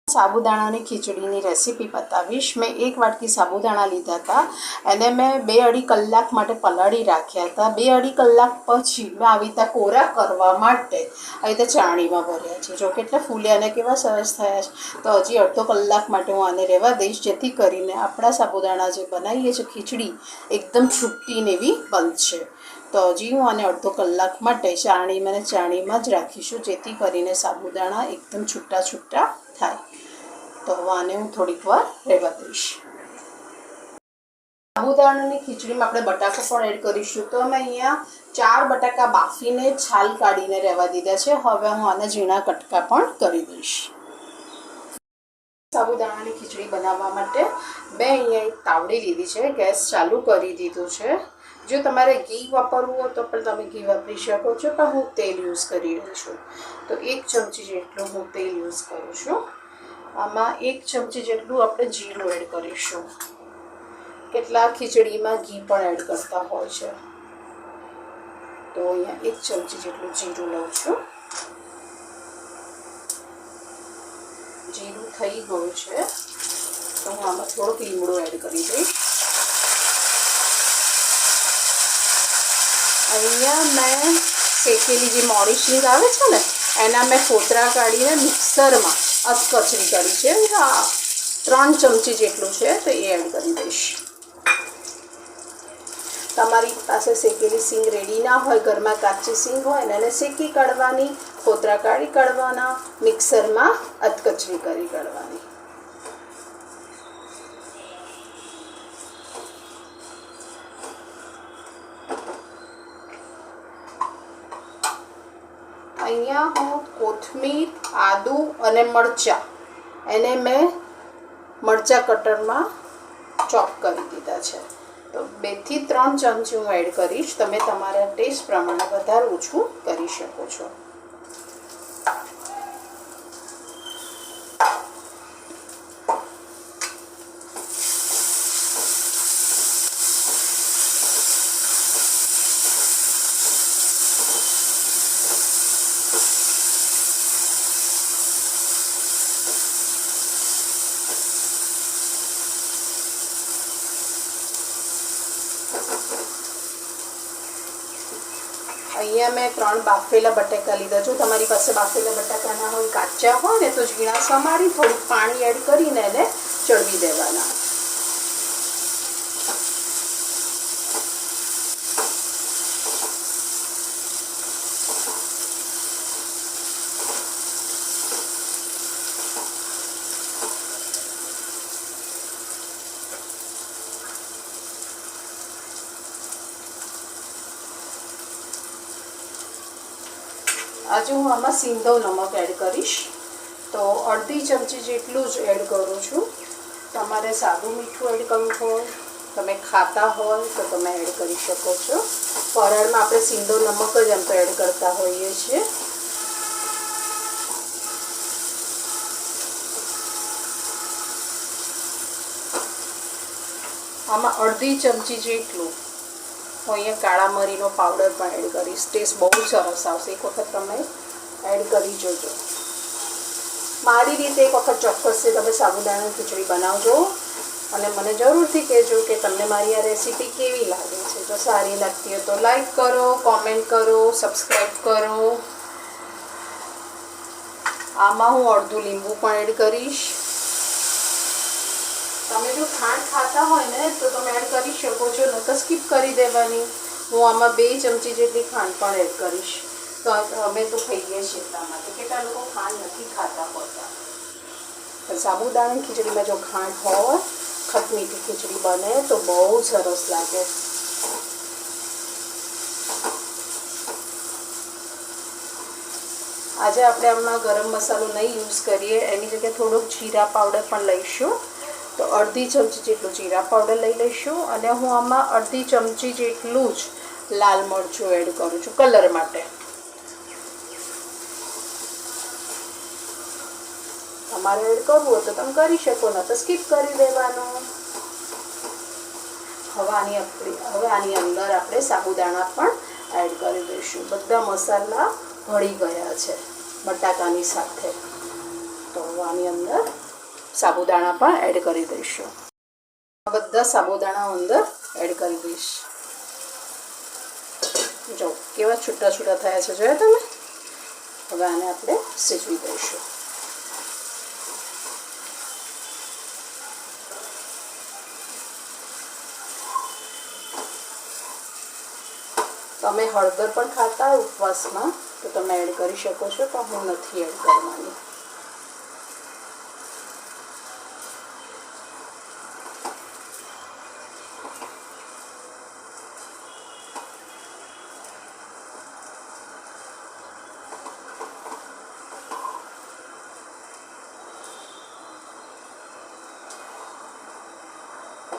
साबुदाणाની ખીચડીની recipe બતાવીશ। મેં 1 વાટકી સાબુદાણા લીધા હતા અને મેં 2-2.5 કલાક માટે પલાળી રાખ્યા હતા। 2-2.5 કલાક પછી મેં આવી રીતે કોરા કરવા માટે આવી રીતે ચાળણીમાં ભર્યા છે। જો કેટલા ફૂલ્યા અને કેવા સરસ થયા છે। તો હજી અડધો કલાક માટે હું આને રહેવા દઈશ, જેથી કરીને આપણા સાબુદાણા જે બનાવીએ છીએ ખીચડી એકદમ છૂટી ને એવી બનશે। તો હજી હું આને અડધો કલાક માટે ચાળણીમાં જ રાખીશું, જેથી કરીને સાબુદાણા એકદમ છૂટા છૂટા થાય। તો આને હું થોડીક વાર રહેવા દઈશ। સાબુદાણાની ખીચડીમાં આપણે બટાકા પણ એડ કરીશું। તો મેં અહીંયા 4 બટાકા બાફીને છાલ કાઢીને રહેવા દીધા છે। હવે હું આને ઝીણા કટકા પણ કરી દઈશ। સાબુદાણાની ખીચડી બનાવવા માટે મેં અહીંયા એક તાવડી લીધી છે, ગેસ ચાલુ કરી દીધું છે। જો તમારે ઘી વાપરવું હોય તો પણ તમે ઘી વાપરી શકો છો, પણ હું તેલ યુઝ કરી રહી છું। તો 1 ચમચી જેટલું હું તેલ યુઝ કરું છું। આમાં 1 ચમચી જેટલું આપણે જીરું એડ કરીશું। કેટલા ખીચડીમાં ઘી પણ એડ કરતા હોય છે। તો અહીંયા 1 ચમચી જેટલું જીરું લઉં છું। જીરું થઈ ગયું છે તો હું આમાં થોડુંક લીમડો એડ કરી દઈશ। અહીંયા મેં શેકેલી જે મોડી શીંગ આવે છે ને, એના મેં ફોતરા કાઢીને મિક્સરમાં અધકચરી કરી છે। 3 ચમચી જેટલું છે તો એ એડ કરી દઈશ। તમારી પાસે શેકેલી શીંગ રેડી ના હોય, ઘરમાં કાચી શીંગ હોય ને, એને શેકી કાઢવાની, ફોતરા કાઢી કાઢવાના, મિક્સરમાં અધકચરી કરી કાઢવાની। અહીંયા હું કોથમીર, આદુ અને મરચાં એને મેં મરચાં કટરમાં ચોપ કરી દીધા છે। તો 2 થી 3 ચમચી હું એડ કરીશ। તમે તમારા ટેસ્ટ પ્રમાણે વધારે ઓછું કરી શકો છો। અહીંયા મેં 3 બાફેલા બટાકા લીધા। જો તમારી પાસે બાફેલા બટાકા ના હોય, કાચા હોય ને, તો ઝીણા સમારી થોડુંક પાણી એડ કરીને એને ચડવી દેવાના। આજે હું આમાં સિંધવ નમક એડ કરીશ। તો અડધી ચમચી જેટલું જ એડ કરું છું। તમારે સાદું મીઠું એડ કરવું હોય, તમે ખાતા હોય તો તમે એડ કરી શકો છો। ફરાળમાં આપણે સિંધવ નમક જ આમ તો એડ કરતા હોઈએ છીએ। આમાં અડધી ચમચી જેટલું હું અહીંયા કાળા મરીનો પાવડર પણ એડ કરીશ। ટેસ્ટ બહુ સરસ આવશે। એક વખત તમે એડ કરી જોજો। મારી રીતે એક વખત ચોક્કસથી તમે સાબુદાણાની ખીચડી બનાવજો અને મને જરૂરથી કહેજો કે તમને મારી આ રેસીપી કેવી લાગે છે। જો સારી લાગતી હોય તો લાઈક કરો, કોમેન્ટ કરો, સબસ્ક્રાઈબ કરો। આમાં હું અડધું લીંબુ પણ એડ કરીશ। તમે જો ખાંડ ખાતા હોય ને તો તમે એડ કરી શકો છો, ન તો સ્કીપ કરી દેવાની। હું આમાં 2 ચમચી જેટલી ખાંડ પણ એડ કરીશ। તો અમે તો ખાઈએ છીએ એટલા માટે, કેટલા લોકો ખાંડ નથી ખાતા હોતા। પણ સાબુદાણાની ખીચડીમાં જો ખાંડ હોય, ખટમીઠી ખીચડી બને તો બહુ સરસ લાગે। આજે આપણે આમાં ગરમ મસાલો નહીં યુઝ કરીએ, એની જગ્યાએ થોડોક જીરા પાવડર પણ લઈશું। તો અડધી ચમચી જેટલું જીરા પાવડર લઈ લઈશું અને હું આમાં અડધી ચમચી જેટલું જ લાલ મરચું એડ કરું છું કલર માટે। તમારે એડ કરવું હોય તો તમે કરી શકો, ન તો સ્કીપ કરી દેવાનું। હવે આની અંદર આપણે સાબુદાણા પણ એડ કરી દઈશું। બધા મસાલા ભળી ગયા છે બટાકાની સાથે। તો આની અંદર સાબુદાણા પણ એડ કરી દઈશું. બધા સાબુદાણા અંદર એડ કરી દઈશ. જો કેવા છૂટા છૂટા થયા છે, જોયા તમે. હવે આને આપણે સીજવી દઈશું. તમે હળદર પણ ખાતા હોય ઉપવાસમાં તો તમે એડ કરી શકો છો, પણ હું નથી એડ કરવાની.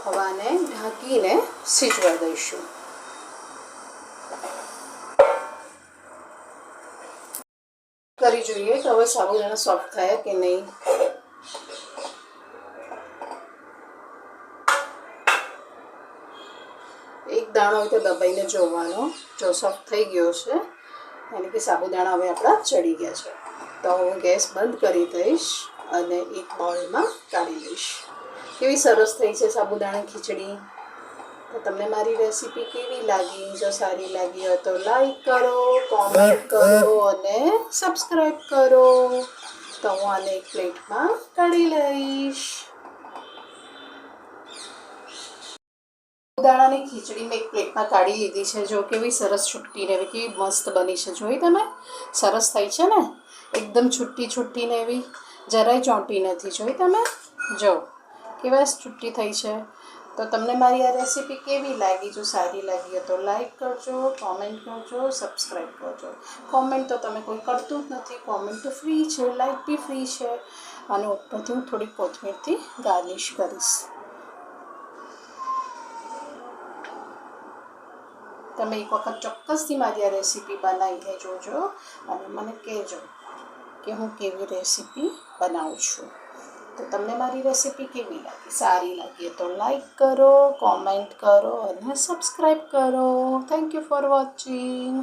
હવે આને ઢાંકીને સીજવા દઈશું. કરી જોઈએ કે હવે સાબુદાણા સોફ્ટ થયા કે નહીં. એક દાણો હોય તો દબાઈને જોવાનો. જો સોફ્ટ થઈ ગયો છે એટલે કે સાબુદાણા હવે આપણા ચડી ગયા છે. તો હું ગેસ બંધ કરી દઈશ અને એક બાઉલમાં કાઢી લઈશ. કેવી સરસ થઈ છે સાબુદાણા ખીચડી. તો તમને મારી રેસીપી કેવી લાગી? જો સારી લાગી હોય તો લાઈક કરો, કોમેન્ટ કરો અને સબસ્ક્રાઈબ કરો. તો હું આને એક પ્લેટમાં કાઢી લઈશ. સાબુદાણાની ખીચડી મેં એક પ્લેટમાં કાઢી લીધી છે. જો કેવી સરસ છૂટી ને એવી કેવી મસ્ત બની છે. જોઈ તમે, સરસ થઈ છે ને, એકદમ છૂટી છૂટી ને એવી, જરાય ચોંટી નથી. જોઈ તમે, જો કેવા છૂટી થઈ છે. તો તમને મારી આ રેસીપી કેવી લાગી? જો સારી લાગી હોય તો લાઈક કરજો, કોમેન્ટ કરજો, સબસ્ક્રાઈબ કરજો. કોમેન્ટ તો તમે કોઈ કરતું જ નથી. કોમેન્ટ તો ફ્રી છે, લાઈક બી ફ્રી છે. અને ઉપરથી હું થોડી કોથમીરથી ગાર્નિશ કરીશ. તમે એક વખત ચોક્કસથી મારી આ રેસીપી બનાવીને જોજો અને મને કહેજો કે હું કેવી રેસીપી બનાવું છું. તો તમને મારી રેસીપી કેવી લાગી? સારી લાગી તો લાઈક કરો, કોમેન્ટ કરો અને સબસ્ક્રાઈબ કરો. Thank you for watching.